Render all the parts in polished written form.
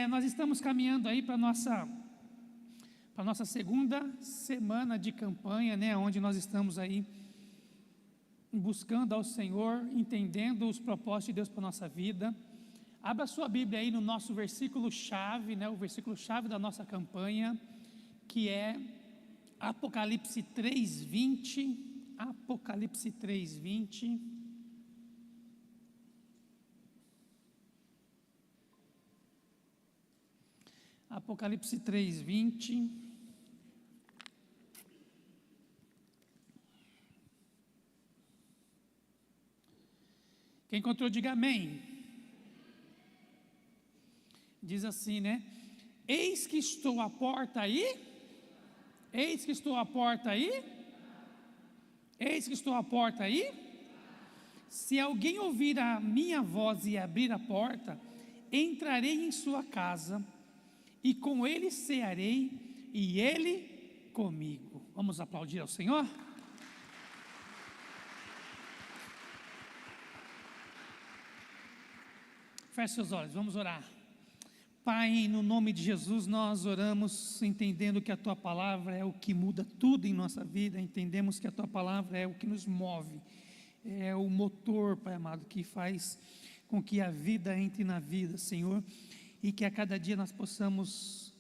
Nós estamos caminhando aí para a nossa segunda semana de campanha, né? Onde nós estamos aí buscando ao Senhor, entendendo os propósitos de Deus para a nossa vida. Abra sua Bíblia aí no nosso versículo-chave, né? O versículo-chave da nossa campanha, que é Apocalipse 3:20. Apocalipse 3:20. Apocalipse 3:20. Quem encontrou, diga amém. Diz assim, né? Eis que estou à porta aí. Eis que estou à porta aí. Eis que estou à porta aí. Se alguém ouvir a minha voz e abrir a porta, entrarei em sua casa, e com ele cearei, e ele comigo. Vamos aplaudir ao Senhor? Feche seus olhos, vamos orar. Pai, no nome de Jesus, nós oramos entendendo que a Tua palavra é o que muda tudo em nossa vida. Entendemos que a Tua palavra é o que nos move, é o motor, Pai amado, que faz com que a vida entre na vida, Senhor, e que a cada dia nós possamos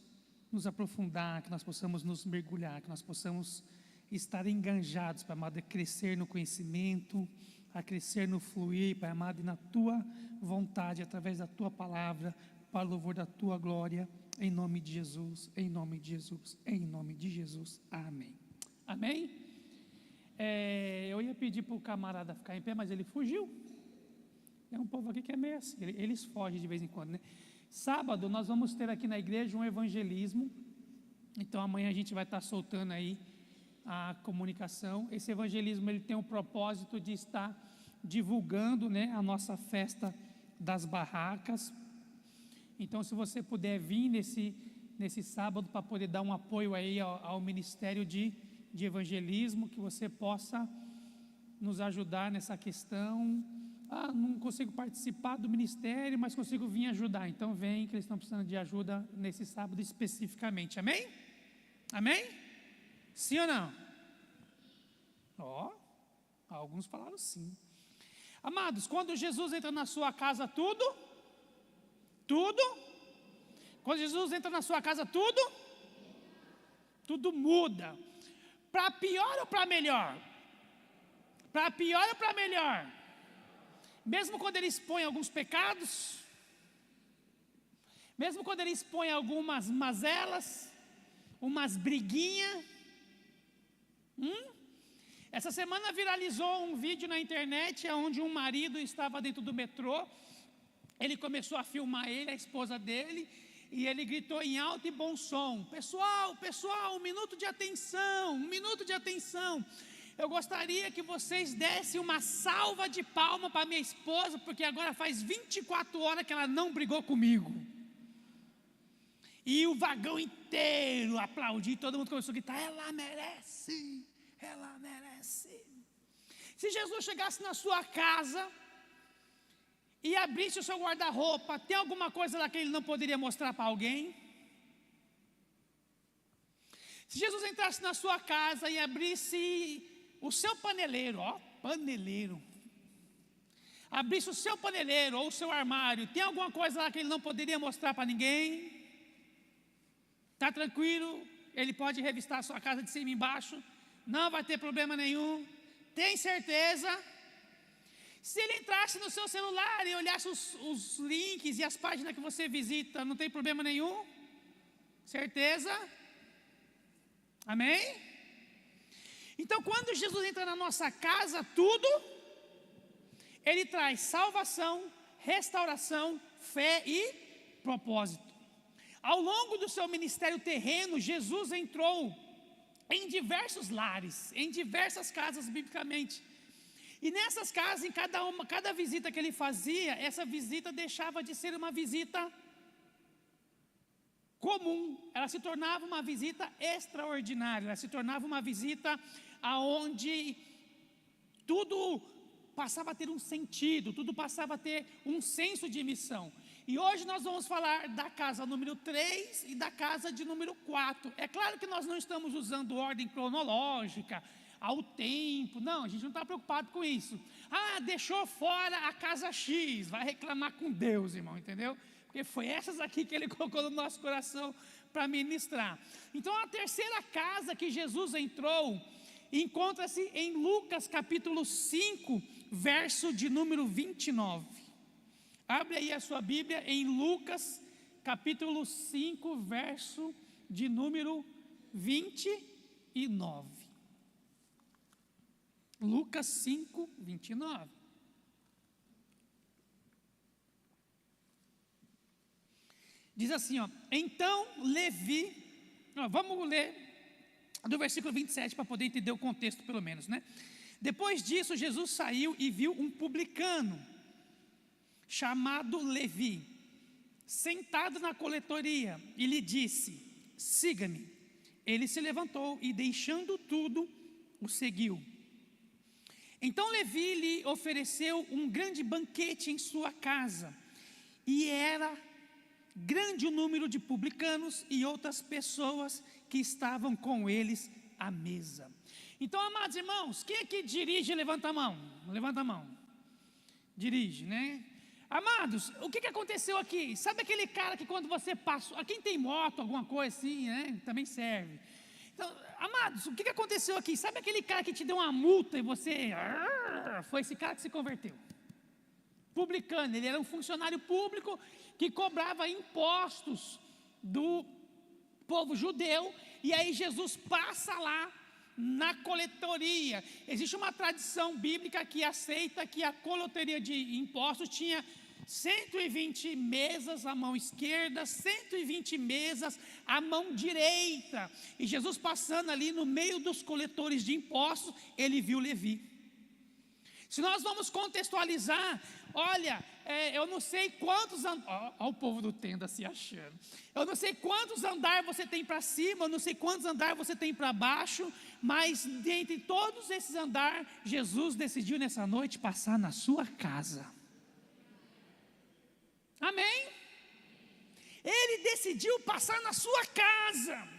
nos aprofundar, que nós possamos nos mergulhar, que nós possamos estar enganjados, Pai amado, a crescer no conhecimento, a crescer no fluir, Pai amado, e na Tua vontade, através da Tua palavra, para o louvor da Tua glória, em nome de Jesus, em nome de Jesus, em nome de Jesus, amém. Amém? Eu ia pedir para o camarada ficar em pé, mas ele fugiu. É um povo aqui que é meio assim, eles fogem de vez em quando, né? Sábado nós vamos ter aqui na igreja um evangelismo, então amanhã a gente vai estar soltando aí a comunicação. Esse evangelismo ele tem o propósito de estar divulgando, né, a nossa festa das barracas. Então, se você puder vir nesse sábado para poder dar um apoio aí ao ministério de evangelismo, que você possa nos ajudar nessa questão. Não consigo participar do ministério, mas consigo vir ajudar. Então, vem, que eles estão precisando de ajuda nesse sábado especificamente. Amém? Amém? Sim ou não? Alguns falaram sim. Amados, quando Jesus entra na sua casa, tudo. Quando Jesus entra na sua casa, tudo muda. Para pior ou para melhor? Para pior ou para melhor? Mesmo quando ele expõe alguns pecados, mesmo quando ele expõe algumas mazelas, umas briguinhas. Essa semana viralizou um vídeo na internet onde um marido estava dentro do metrô. Ele começou a filmar a esposa dele, e ele gritou em alto e bom som: pessoal, um minuto de atenção, eu gostaria que vocês dessem uma salva de palmas para minha esposa, porque agora faz 24 horas que ela não brigou comigo. E o vagão inteiro aplaudiu, todo mundo começou a gritar: ela merece. Se Jesus chegasse na sua casa e abrisse o seu guarda-roupa, tem alguma coisa lá que ele não poderia mostrar para alguém? Se Jesus entrasse na sua casa e abrisse o seu paneleiro, abrisse o seu paneleiro ou o seu armário, tem alguma coisa lá que ele não poderia mostrar para ninguém? Está tranquilo? Ele pode revistar a sua casa de cima e embaixo, não vai ter problema nenhum. Tem certeza? Se ele entrasse no seu celular e olhasse os links e as páginas que você visita, não tem problema nenhum? Certeza? Amém? Então, quando Jesus entra na nossa casa, Ele traz salvação, restauração, fé e propósito. Ao longo do seu ministério terreno, Jesus entrou em diversos lares, em diversas casas biblicamente. E nessas casas, em cada visita que ele fazia, essa visita deixava de ser uma visita comum, ela se tornava uma visita extraordinária, ela se tornava uma visita aonde tudo passava a ter um sentido, tudo passava a ter um senso de missão. E hoje nós vamos falar da casa número 3 e da casa de número 4. É claro que nós não estamos usando ordem cronológica, ao tempo, não, a gente não está preocupado com isso. Ah, deixou fora a casa X, vai reclamar com Deus, irmão, entendeu? Porque foi essas aqui que Ele colocou no nosso coração para ministrar. Então a terceira casa que Jesus entrou, encontra-se em Lucas capítulo 5, verso de número 29. Abre aí a sua Bíblia em Lucas capítulo 5, verso de número 29. Lucas 5, 29. Diz assim, ó, então Levi, vamos ler do versículo 27 para poder entender o contexto pelo menos, né? Depois disso, Jesus saiu e viu um publicano, chamado Levi, sentado na coletoria, e lhe disse, siga-me. Ele se levantou e deixando tudo, o seguiu. Então Levi lhe ofereceu um grande banquete em sua casa, e era grande o número de publicanos e outras pessoas que estavam com eles à mesa. Então, amados irmãos, quem é que dirige? Levanta a mão, levanta a mão. Dirige, né? Amados, o que aconteceu aqui? Sabe aquele cara que quando você passa, quem tem moto, alguma coisa assim, né? Também serve. Então, amados, o que aconteceu aqui? Sabe aquele cara que te deu uma multa e você... Foi esse cara que se converteu. Publicano, ele era um funcionário público que cobrava impostos do povo judeu. E aí Jesus passa lá na coletoria. Existe uma tradição bíblica que aceita que a coletoria de impostos tinha 120 mesas à mão esquerda, 120 mesas à mão direita. E Jesus passando ali no meio dos coletores de impostos, ele viu Levi. Se nós vamos contextualizar, olha, eu não sei quantos olha o povo do tenda se achando. Eu não sei quantos andares você tem para cima, eu não sei quantos andares você tem para baixo, mas dentre todos esses andares, Jesus decidiu nessa noite passar na sua casa. Amém? Ele decidiu passar na sua casa.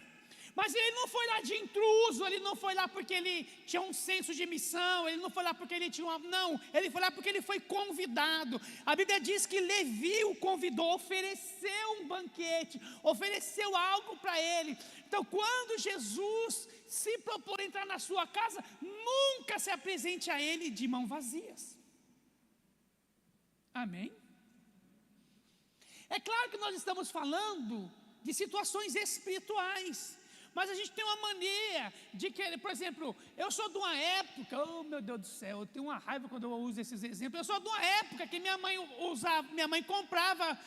Mas ele não foi lá de intruso, ele não foi lá porque ele tinha um senso de missão, ele não foi lá porque ele tinha uma... Não, ele foi lá porque ele foi convidado. A Bíblia diz que Levi o convidou, ofereceu um banquete, ofereceu algo para ele. Então, quando Jesus se propor entrar na sua casa, nunca se apresente a ele de mãos vazias. Amém? É claro que nós estamos falando de situações espirituais. Mas a gente tem uma mania de que, por exemplo, eu sou de uma época, oh meu Deus do céu, eu tenho uma raiva quando eu uso esses exemplos. Eu sou de uma época que minha mãe comprava,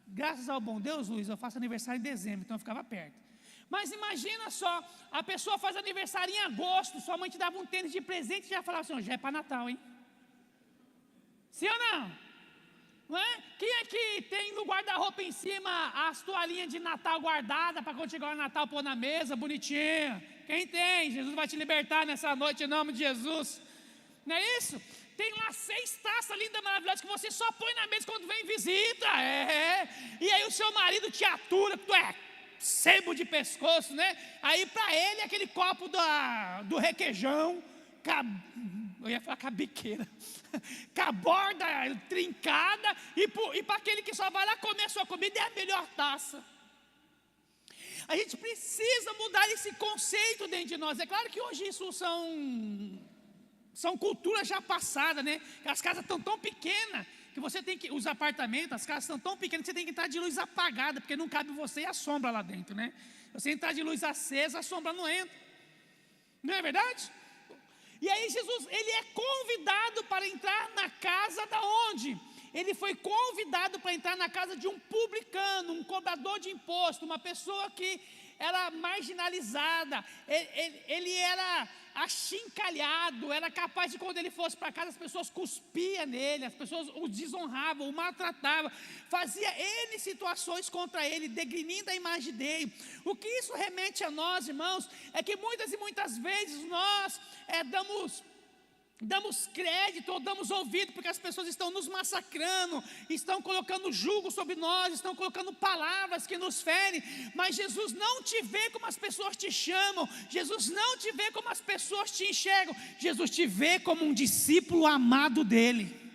graças ao bom Deus, Luiz, eu faço aniversário em dezembro, então eu ficava perto. Mas imagina só, a pessoa faz aniversário em agosto, sua mãe te dava um tênis de presente e já falava assim, já é para Natal, hein? Sim ou não? Não é? Quem é que tem no guarda-roupa em cima as toalhinhas de Natal guardadas para quando chegar o Natal pôr na mesa, bonitinha? Quem tem? Jesus vai te libertar nessa noite em nome de Jesus. Não é isso? Tem lá 6 taças lindas, maravilhosas que você só põe na mesa quando vem visita. E aí o seu marido te atura, tu é sebo de pescoço, né? Aí para ele aquele copo do requeijão, eu ia falar com a biqueira, com a borda trincada, e para aquele que só vai lá comer a sua comida, é a melhor taça. A gente precisa mudar esse conceito dentro de nós. É claro que hoje isso são culturas já passadas, né? As casas estão tão pequenas, que você tem que, os apartamentos, as casas estão tão pequenas, que você tem que entrar de luz apagada, porque não cabe você e a sombra lá dentro, né? Você entrar de luz acesa, a sombra não entra. Não é verdade? E aí Jesus, ele é convidado para entrar na casa da onde? Ele foi convidado para entrar na casa de um publicano, um cobrador de imposto, uma pessoa que era marginalizada, ele era achincalhado, era capaz de, quando ele fosse para casa, as pessoas cuspiam nele, as pessoas o desonravam, o maltratavam, fazia N situações contra ele, degrinindo a imagem dele. O que isso remete a nós, irmãos, é que muitas e muitas vezes nós damos damos crédito ou damos ouvido, porque as pessoas estão nos massacrando, estão colocando jugo sobre nós, estão colocando palavras que nos ferem, mas Jesus não te vê como as pessoas te chamam, Jesus não te vê como as pessoas te enxergam, Jesus te vê como um discípulo amado dele.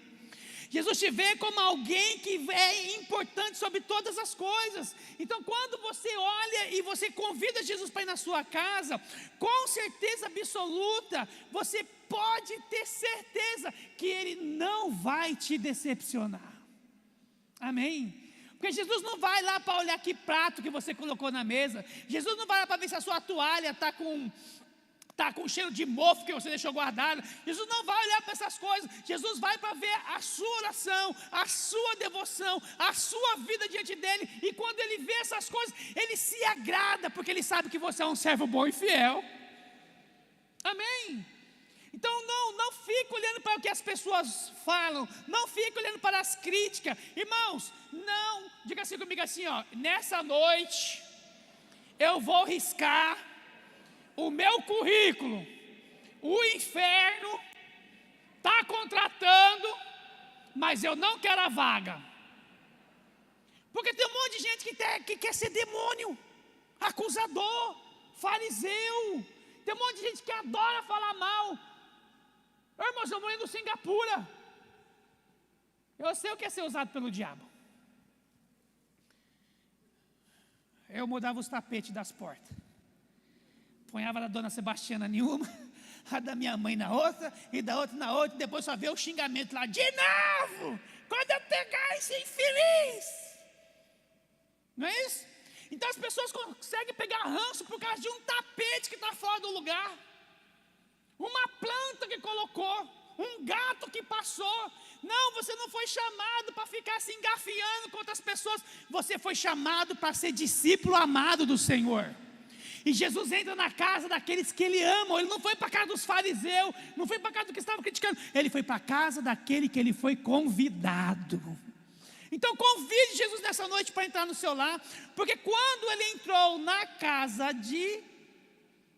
Jesus te vê como alguém que é importante sobre todas as coisas. Então, quando você olha e você convida Jesus para ir na sua casa, com certeza absoluta, você pode ter certeza que Ele não vai te decepcionar. Amém? Porque Jesus não vai lá para olhar que prato que você colocou na mesa. Jesus não vai lá para ver se a sua toalha está com cheiro de mofo que você deixou guardado. Jesus não vai olhar para essas coisas. Jesus vai para ver a sua oração, a sua devoção, a sua vida diante dele. E quando ele vê essas coisas, ele se agrada, porque ele sabe que você é um servo bom e fiel. Amém? Então não fique olhando para o que as pessoas falam, não fique olhando para as críticas. Irmãos, não, diga assim comigo assim, ó, nessa noite eu vou riscar o meu currículo. O inferno está contratando, mas eu não quero a vaga. Porque tem um monte de gente que quer ser demônio, acusador, fariseu. Tem um monte de gente que adora falar mal. Irmãos, eu morei no Singapura. Eu sei o que é ser usado pelo diabo. Eu mudava os tapetes das portas. Ponhava da dona Sebastiana em uma, a da minha mãe na outra, e da outra na outra, e depois só vê o xingamento lá, de novo, quando eu pegar esse infeliz. Não é isso? Então as pessoas conseguem pegar ranço por causa de um tapete que está fora do lugar, uma planta que colocou, um gato que passou. Não, você não foi chamado para ficar se engafiando com outras pessoas, você foi chamado para ser discípulo amado do Senhor. E Jesus entra na casa daqueles que Ele ama. Ele não foi para a casa dos fariseus, não foi para a casa do que estavam criticando, Ele foi para a casa daquele que Ele foi convidado. Então convide Jesus nessa noite para entrar no seu lar, porque quando Ele entrou na casa de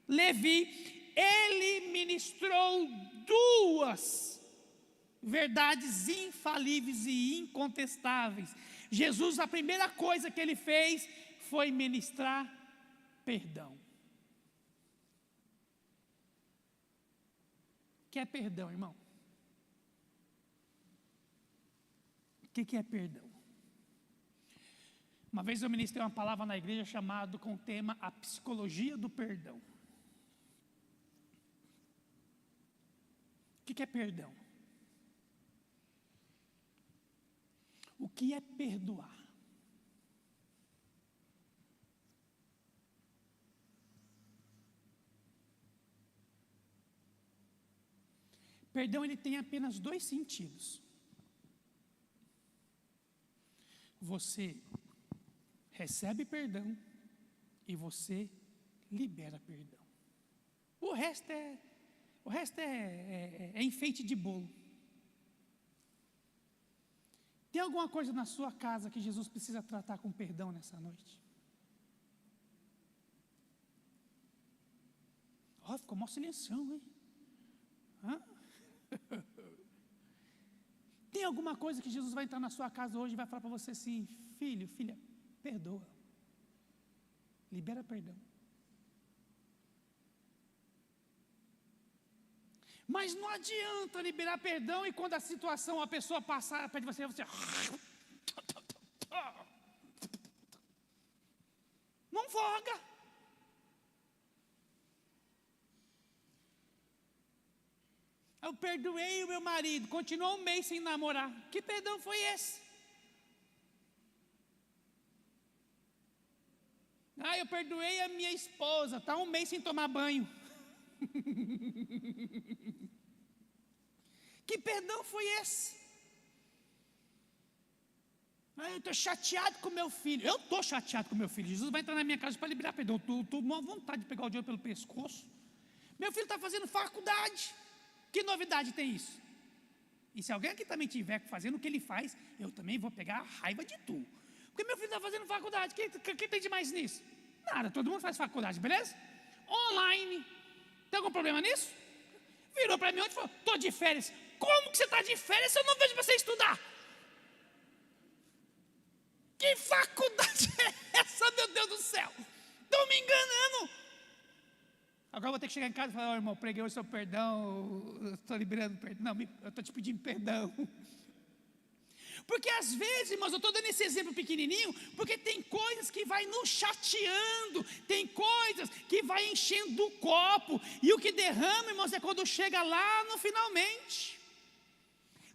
Levi, Ele ministrou duas verdades infalíveis e incontestáveis. Jesus, a primeira coisa que Ele fez foi ministrar perdão. O que é perdão, irmão? O que é perdão? Uma vez eu ministrei uma palavra na igreja chamada com o tema a psicologia do perdão. O que é perdão? O que é perdoar? Perdão, ele tem apenas dois sentidos. Você recebe perdão e você libera perdão. O resto é enfeite de bolo. Tem alguma coisa na sua casa que Jesus precisa tratar com perdão nessa noite? Ficou mó silêncio, hein? Tem alguma coisa que Jesus vai entrar na sua casa hoje e vai falar para você assim: filho, filha, perdoa, libera perdão. Mas não adianta liberar perdão e quando a situação, a pessoa passar perto de você não voga. Eu perdoei o meu marido, continuou um mês sem namorar. Que perdão foi esse? Eu perdoei a minha esposa, está um mês sem tomar banho. Que perdão foi esse? Eu estou chateado com meu filho. Eu estou chateado com meu filho. Jesus vai entrar na minha casa para liberar perdão. Eu estou com uma vontade de pegar o dinheiro pelo pescoço. Meu filho está fazendo faculdade. Que novidade tem isso? E se alguém aqui também estiver fazendo o que ele faz, eu também vou pegar a raiva de tu. Porque meu filho está fazendo faculdade. O que tem de mais nisso? Nada, todo mundo faz faculdade, beleza? Online. Tem algum problema nisso? Virou para mim ontem e falou: estou de férias. Como que você está de férias se eu não vejo você estudar? Que faculdade é essa, meu Deus do céu? Estão me enganando. Agora eu vou ter que chegar em casa e falar: oh, irmão, preguei o seu perdão, eu estou liberando perdão. Não, eu estou te pedindo perdão. Porque às vezes, irmãos, eu estou dando esse exemplo pequenininho, porque tem coisas que vai nos chateando, tem coisas que vai enchendo o copo, e o que derrama, irmãos, é quando chega lá no finalmente.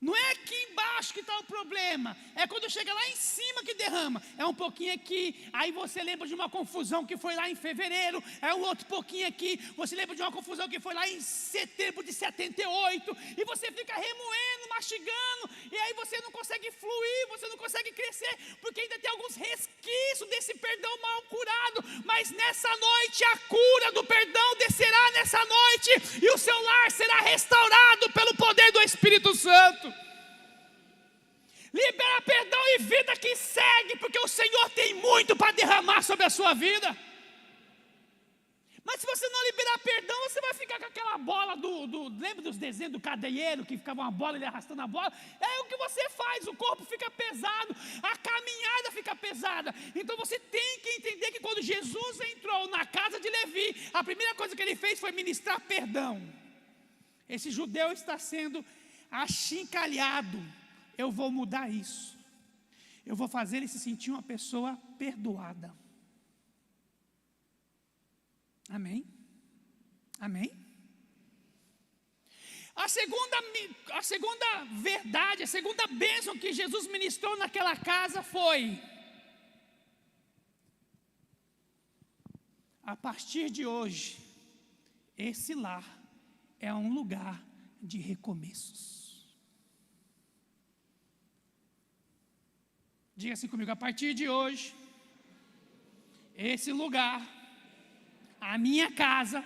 Não é aqui embaixo que está o problema, é quando chega lá em cima que derrama. É um pouquinho aqui, aí você lembra de uma confusão que foi lá em fevereiro, é um outro pouquinho aqui, você lembra de uma confusão que foi lá em setembro de 78, e você fica remoendo, mastigando, e aí você não consegue fluir, você não consegue crescer, porque ainda tem alguns resquícios desse perdão mal curado. Mas nessa noite a cura do perdão descerá nessa noite, e o seu lar será restaurado pelo poder do Espírito Santo. Libera perdão e vida que segue, porque o Senhor tem muito para derramar sobre a sua vida. Mas se você não liberar perdão, você vai ficar com aquela bola lembra dos desenhos do cadeieiro, que ficava uma bola, ele arrastando a bola? É o que você faz, o corpo fica pesado, a caminhada fica pesada. Então você tem que entender que quando Jesus entrou na casa de Levi, a primeira coisa que ele fez foi ministrar perdão. Esse judeu está sendo achincalhado. Eu vou mudar isso. Eu vou fazer ele se sentir uma pessoa perdoada. Amém? Amém? A segunda verdade, a segunda bênção que Jesus ministrou naquela casa foi: a partir de hoje, esse lar é um lugar de recomeços. Diga assim comigo: a partir de hoje, esse lugar, a minha casa,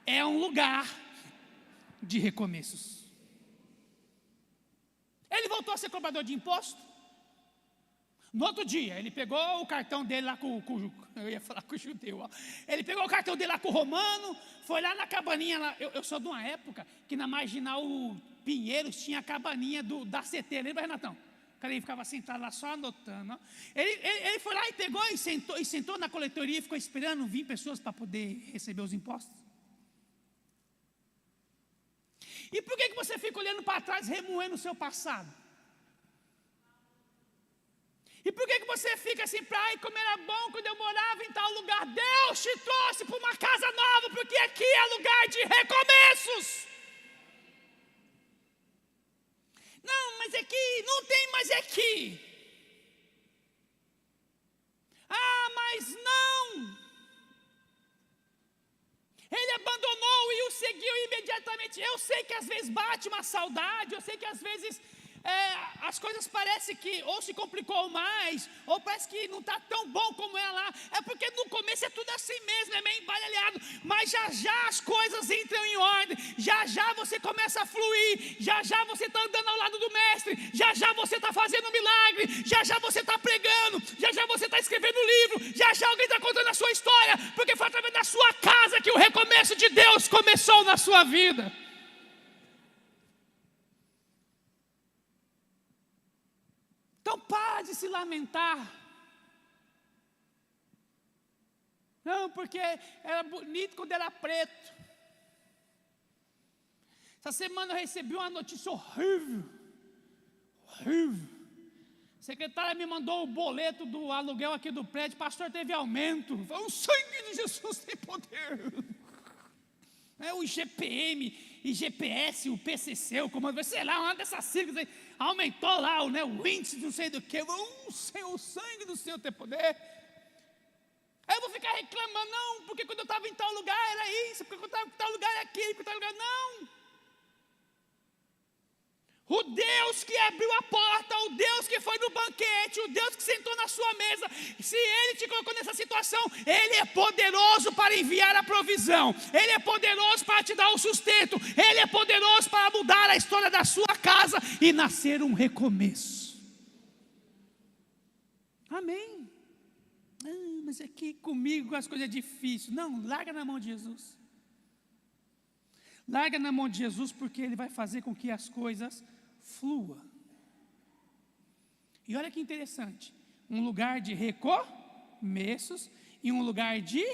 é um lugar de recomeços. Ele voltou a ser cobrador de imposto. No outro dia, ele pegou o cartão dele lá eu ia falar com o judeu, ó. Ele pegou o cartão dele lá com o romano, foi lá na cabaninha lá. Eu sou de uma época que na Marginal Pinheiros tinha a cabaninha da CT, lembra, Renatão? O cara ficava sentado lá só anotando. Ele foi lá e pegou e sentou na coletoria e ficou esperando vir pessoas para poder receber os impostos. E por que você fica olhando para trás, remoendo o seu passado? E por que você fica assim, como era bom quando eu morava em tal lugar? Deus te trouxe para uma casa nova, porque aqui é lugar de recomeços. Não, mas aqui, não tem mais aqui. Ah, mas não. Ele abandonou e o seguiu imediatamente. Eu sei que às vezes bate uma saudade, eu sei que às vezes as coisas parecem que ou se complicou mais, ou parece que não está tão bom como é lá. É porque no começo é tudo assim mesmo, é meio embaralhado. Mas já já as coisas entram em ordem, já já você começa a fluir, já já você está andando ao lado do mestre, já já você está fazendo milagre, já já você está pregando, já já você está escrevendo livro, já já alguém está contando a sua história, porque foi através da sua casa que o recomeço de Deus começou na sua vida. Então para de se lamentar. Não, porque era bonito quando era preto. Essa semana eu recebi uma notícia horrível. A secretária me mandou o boleto do aluguel aqui do prédio. Pastor, teve aumento. O sangue de Jesus tem poder. O IGPM, IGPS, o PCC, o comando, sei lá, uma dessas siglas aí, aumentou lá o índice de não sei do que. O sangue do Senhor tem poder. Aí eu vou ficar reclamando, não, porque quando eu estava em tal lugar era isso, porque quando eu estava em tal lugar era aquilo, porque tal lugar, não. O Deus que abriu a porta, o Deus que foi no banquete, o Deus que sentou na sua mesa, se Ele te colocou nessa situação, Ele é poderoso para enviar a provisão, Ele é poderoso para te dar o sustento, Ele é poderoso para mudar a história da sua casa e nascer um recomeço. Amém? Mas aqui comigo as coisas é difícil. Não, larga na mão de Jesus. Larga na mão de Jesus, porque Ele vai fazer com que as coisas fluam. E olha que interessante, um lugar de recomeços e um lugar de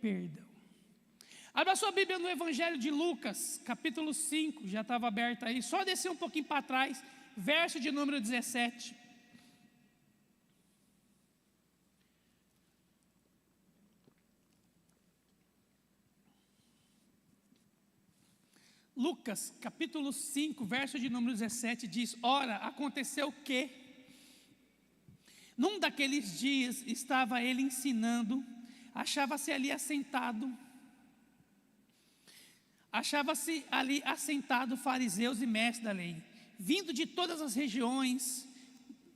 perdão. Abra sua Bíblia no Evangelho de Lucas, capítulo 5, já estava aberto aí, só descer um pouquinho para trás, verso de número 17. Lucas, capítulo 5, verso de número 17, diz: ora, aconteceu que, num daqueles dias, estava ele ensinando, achava-se ali assentado fariseus e mestres da lei, vindo de todas as regiões,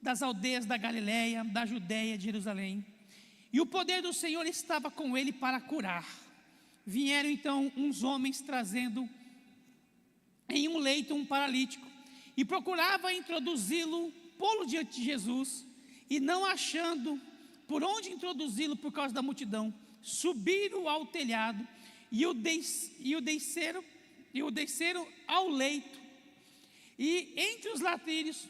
das aldeias da Galileia, da Judéia, de Jerusalém, e o poder do Senhor estava com ele para curar. Vieram então uns homens trazendo em um leito um paralítico, e procurava introduzi-lo, pô-lo diante de Jesus, e não achando por onde introduzi-lo por causa da multidão, subiram ao telhado e o desceram ao leito, e entre os latrilhos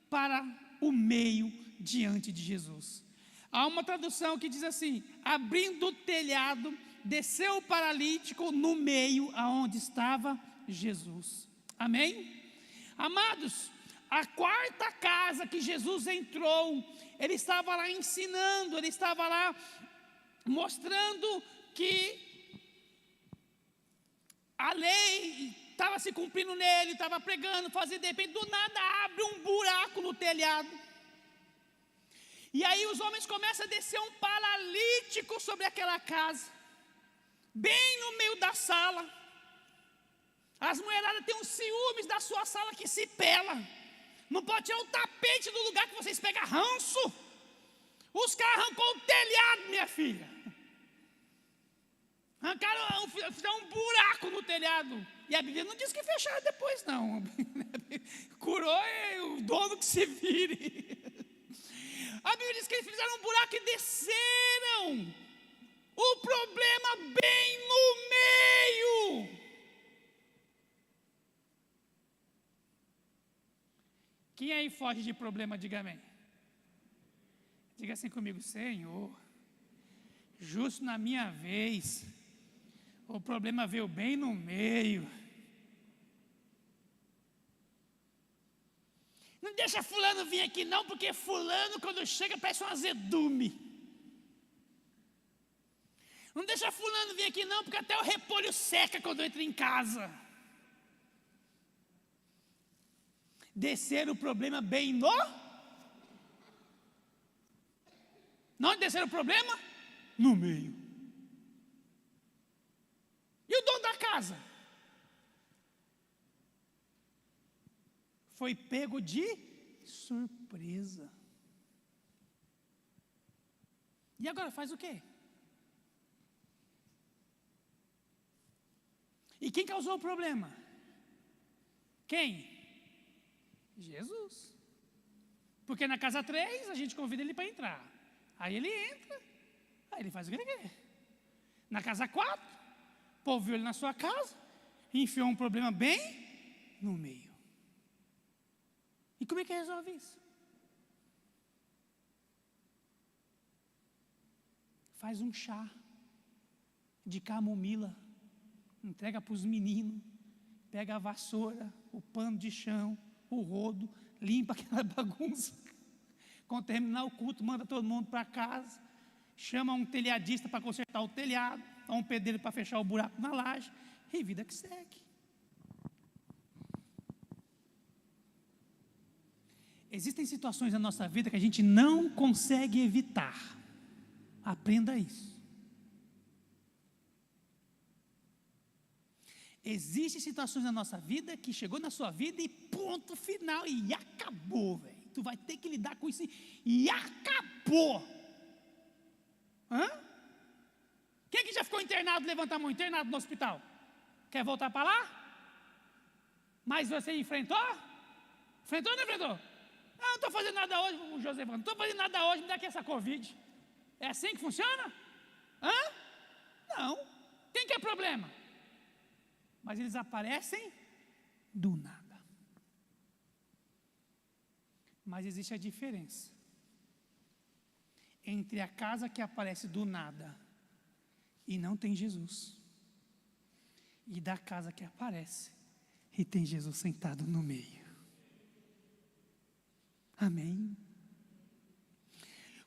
para o meio diante de Jesus. Há uma tradução que diz assim: abrindo o telhado, desceu o paralítico no meio aonde estava Jesus. Amém? Amados, a quarta casa que Jesus entrou, Ele estava lá ensinando, Ele estava lá mostrando que a lei estava se cumprindo nele, estava pregando, fazendo, de repente, do nada abre um buraco no telhado, e aí os homens começam a descer um paralítico sobre aquela casa, bem no meio da sala. As mulheradas têm uns ciúmes da sua sala que se pela. Não pode tirar o tapete do lugar que vocês pegam ranço. Os caras arrancou o telhado, minha filha. Fizeram um buraco no telhado. E a Bíblia não diz que fecharam depois, não. Curou o dono que se vire. A Bíblia diz que eles fizeram um buraco e desceram. O problema bem no meio. Quem aí foge de problema, diga amém. Diga assim comigo: Senhor, justo na minha vez, o problema veio bem no meio. Não deixa fulano vir aqui não, porque fulano quando chega parece um azedume. Não deixa fulano vir aqui não, porque até o repolho seca quando entra em casa. Descer o problema bem no... Não descer o problema? No meio. E o dono da casa? Foi pego de surpresa. E agora faz o quê? E quem causou o problema? Quem? Jesus. Porque na casa 3 a gente convida ele para entrar. Aí ele entra, aí ele faz o que ele quer. Na casa 4, o povo viu ele na sua casa, enfiou um problema bem no meio. E como é que resolve isso? Faz um chá de camomila, entrega para os meninos, pega a vassoura, o pano de chão, o rodo, limpa aquela bagunça. Quando terminar o culto, manda todo mundo para casa, chama um telhadista para consertar o telhado, um pedreiro para fechar o buraco na laje, e vida que segue. Existem situações na nossa vida que a gente não consegue evitar. Aprenda isso. Existem situações na nossa vida que chegou na sua vida e ponto final, e acabou, velho. Tu vai ter que lidar com isso e acabou. Hã? Quem que já ficou internado? Levanta a mão, internado no hospital. Quer voltar para lá? Mas você enfrentou? Enfrentou ou não enfrentou? Não estou fazendo nada hoje, o José falando, não estou fazendo nada hoje, me dá aqui essa Covid. É assim que funciona? Hã? Não. Quem que é problema? mas eles aparecem do nada. Mas existe a diferença entre a casa que aparece do nada e não tem Jesus, e da casa que aparece e tem Jesus sentado no meio. Amém?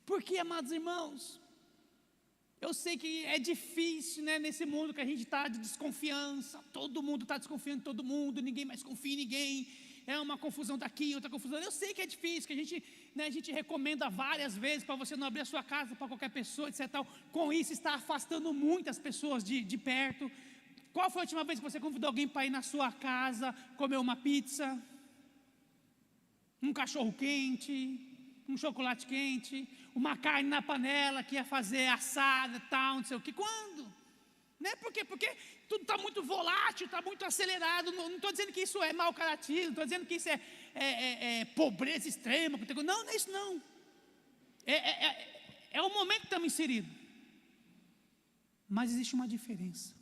Porque, amados irmãos, eu sei que é difícil, né, nesse mundo que a gente está de desconfiança, todo mundo está desconfiando de todo mundo, ninguém mais confia em ninguém, é uma confusão daqui, outra confusão. Eu sei que é difícil, que a gente recomenda várias vezes para você não abrir a sua casa para qualquer pessoa, etc. Com isso está afastando muitas pessoas de perto. Qual foi a última vez que você convidou alguém para ir na sua casa, comer uma pizza, um cachorro quente, um chocolate quente, uma carne na panela que ia fazer assada, tal, não sei o que? Quando? Né? Por quê? Porque tudo está muito volátil, está muito acelerado. Não estou dizendo que isso é mau caratismo, não estou dizendo que isso é pobreza extrema. Não, não é isso não. É o momento que estamos inseridos. Mas existe uma diferença.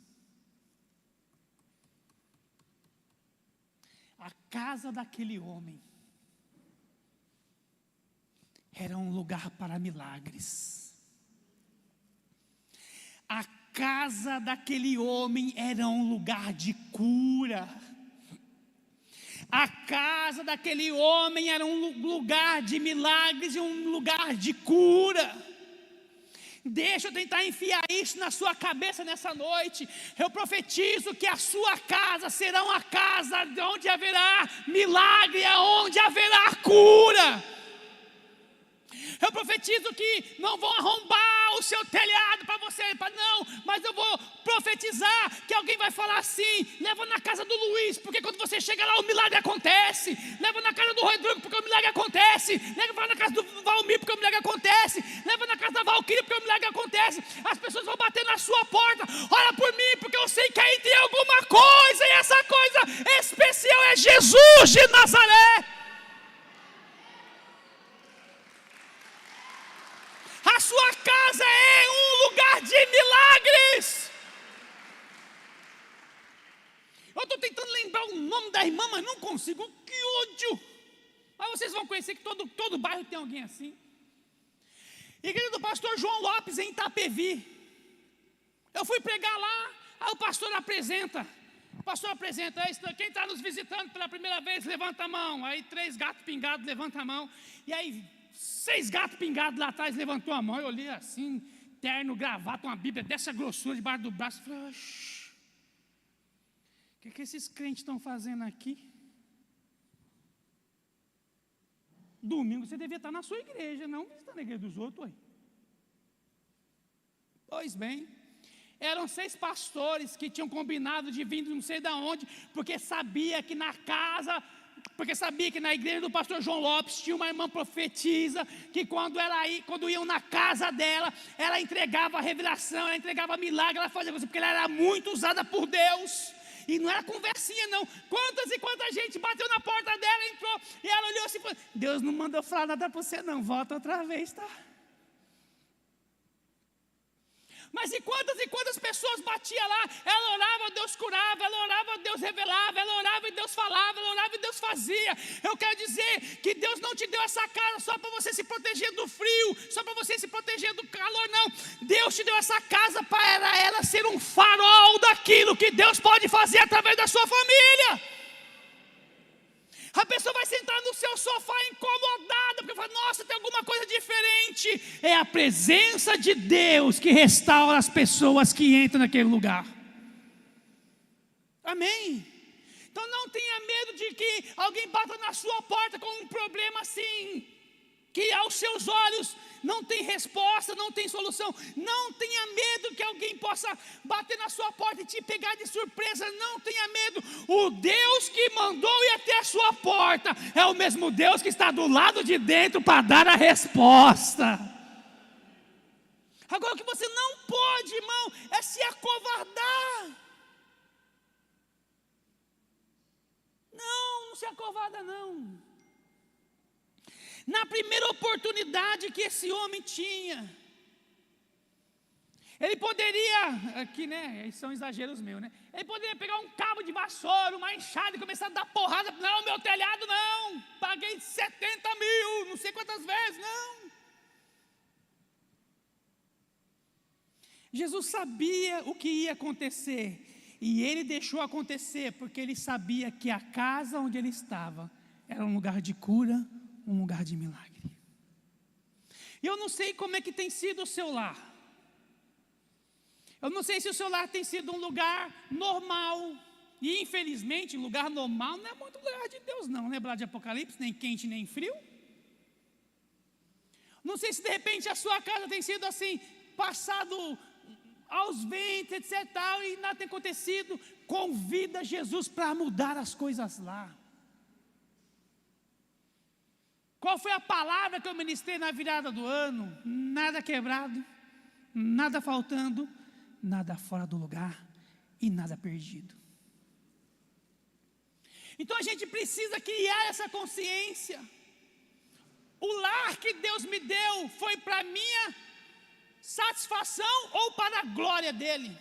A casa daquele homem era um lugar para milagres. A casa daquele homem era um lugar de cura. A casa daquele homem era um lugar de milagres e um lugar de cura. Deixa eu tentar enfiar isso na sua cabeça nessa noite. Eu profetizo que a sua casa será uma casa onde haverá milagre, onde haverá cura. Eu profetizo que não vão arrombar o seu telhado para você, não, mas eu vou profetizar que alguém vai falar assim: leva na casa do Luiz, porque quando você chega lá o milagre acontece. Leva na casa do Rodrigo, porque o milagre acontece. Leva na casa do Valmir, porque o milagre acontece. Leva na casa da Valquíria, porque o milagre acontece. As pessoas vão bater na sua porta: ora por mim, porque eu sei que aí tem alguma coisa, e essa coisa especial é Jesus de Nazaré. A sua casa é um lugar de milagres. Eu estou tentando lembrar o nome da irmã, mas não consigo. Que ódio. Mas vocês vão conhecer que todo bairro tem alguém assim. Igreja do pastor João Lopes, em Itapevi. Eu fui pregar lá, aí o pastor apresenta. Quem está nos visitando pela primeira vez, levanta a mão. Aí 3 gatos pingados, levanta a mão. E aí 6 gatos pingados lá atrás, levantou a mão. Eu olhei assim, terno, gravata, uma Bíblia dessa grossura debaixo do braço. Falei: oxi, o que esses crentes estão fazendo aqui? Domingo você devia estar na sua igreja, não visitando a igreja dos outros. Ué. Pois bem, eram 6 pastores que tinham combinado de vir não sei de onde, porque sabia que na igreja do pastor João Lopes tinha uma irmã profetisa, que quando iam na casa dela, ela entregava a revelação, ela entregava milagre, ela fazia coisa, porque ela era muito usada por Deus. E não era conversinha não. Quantas e quanta gente bateu na porta dela, entrou, e ela olhou assim e falou: Deus não mandou falar nada para você não, volta outra vez, tá? Mas e quantas pessoas batia lá? Ela orava, Deus curava. Ela orava, Deus revelava. Ela orava e Deus falava. Ela orava e Deus fazia. Eu quero dizer que Deus não te deu essa casa só para você se proteger do frio, só para você se proteger do calor, não. Deus te deu essa casa para ela ser um farol daquilo que Deus pode fazer através da sua família. A pessoa vai sentar no seu sofá incomodada, porque fala: nossa, tem alguma coisa diferente. É a presença de Deus que restaura as pessoas que entram naquele lugar. Amém? Então não tenha medo de que alguém bata na sua porta com um problema assim, que aos seus olhos não tem resposta, não tem solução. Não tenha medo que alguém possa bater na sua porta e te pegar de surpresa. Não tenha medo. O Deus que mandou ir até a sua porta é o mesmo Deus que está do lado de dentro para dar a resposta. Agora, o que você não pode, irmão, é se acovardar. Não se acovarda não. Na primeira oportunidade que esse homem tinha, Ele poderia, aqui né, são exageros meus, né? Ele poderia pegar um cabo de vassoura, uma enxada e começar a dar porrada. Não, meu telhado não, paguei 70 mil, não sei quantas vezes, não. Jesus sabia o que ia acontecer, e ele deixou acontecer, porque ele sabia que a casa onde ele estava era um lugar de cura, um lugar de milagre. E eu não sei como é que tem sido o seu lar. Eu não sei se o seu lar tem sido um lugar normal. E infelizmente, lugar normal não é muito lugar de Deus não. Lembrar de Apocalipse, nem quente nem frio. Não sei se de repente a sua casa tem sido assim, passado aos ventos, etc. Tal, e nada tem acontecido. Convida Jesus para mudar as coisas lá. Qual foi a palavra que eu ministrei na virada do ano? Nada quebrado, nada faltando, nada fora do lugar e nada perdido. Então a gente precisa criar essa consciência. O lar que Deus me deu foi para minha satisfação ou para a glória dele?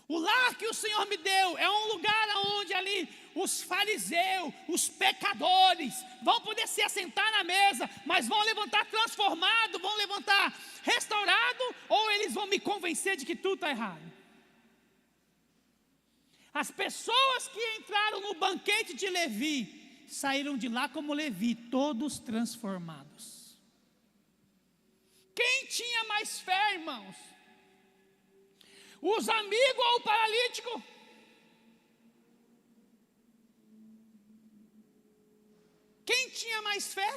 O lar que o Senhor me deu é um lugar onde ali os fariseus, os pecadores vão poder se assentar na mesa, mas vão levantar transformado, vão levantar restaurado, ou eles vão me convencer de que tudo está errado? As pessoas que entraram no banquete de Levi, saíram de lá como Levi, todos transformados. Quem tinha mais fé, irmãos? Os amigos ou o paralítico? Quem tinha mais fé?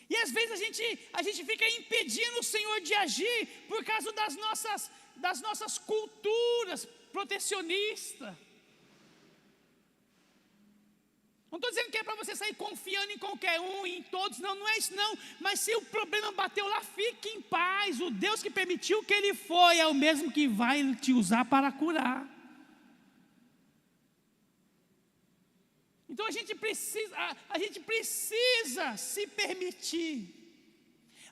E às vezes a gente fica impedindo o Senhor de agir por causa das nossas culturas protecionistas. Não estou dizendo que é para você sair confiando em qualquer um, em todos, não, não é isso não. Mas se o problema bateu lá, fique em paz. O Deus que permitiu que ele foi é o mesmo que vai te usar para curar. Então a gente precisa se permitir.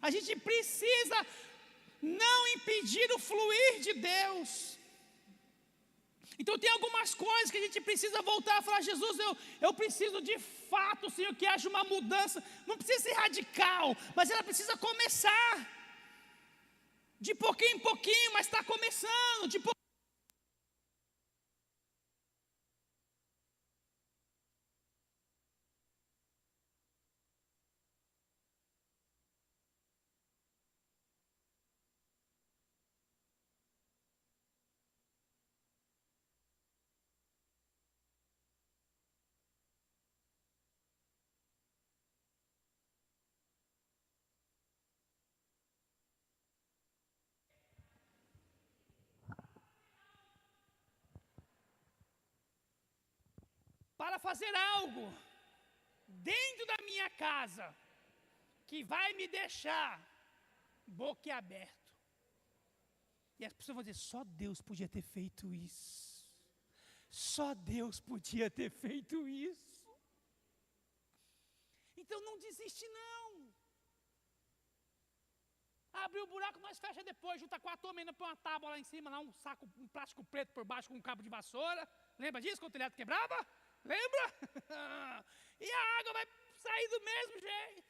A gente precisa não impedir o fluir de Deus. Então tem algumas coisas que a gente precisa voltar a falar: Jesus, eu preciso de fato, Senhor, que haja uma mudança. Não precisa ser radical, mas ela precisa começar. De pouquinho em pouquinho, mas está começando. De pouquinho. Para fazer algo dentro da minha casa que vai me deixar boquiaberto. E as pessoas vão dizer: só Deus podia ter feito isso. Só Deus podia ter feito isso. Então não desiste não. Abre o buraco, nós fecha depois. Junta 4 homens, põe uma tábua lá em cima, lá um saco, um plástico preto por baixo com um cabo de vassoura. Lembra disso, quando o telhado quebrava? Lembra? E a água vai sair do mesmo jeito.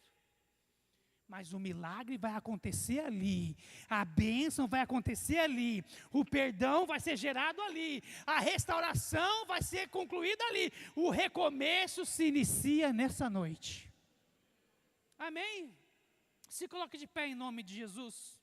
Mas o milagre vai acontecer ali, a bênção vai acontecer ali, o perdão vai ser gerado ali, a restauração vai ser concluída ali, o recomeço se inicia nessa noite. Amém? Se coloque de pé em nome de Jesus.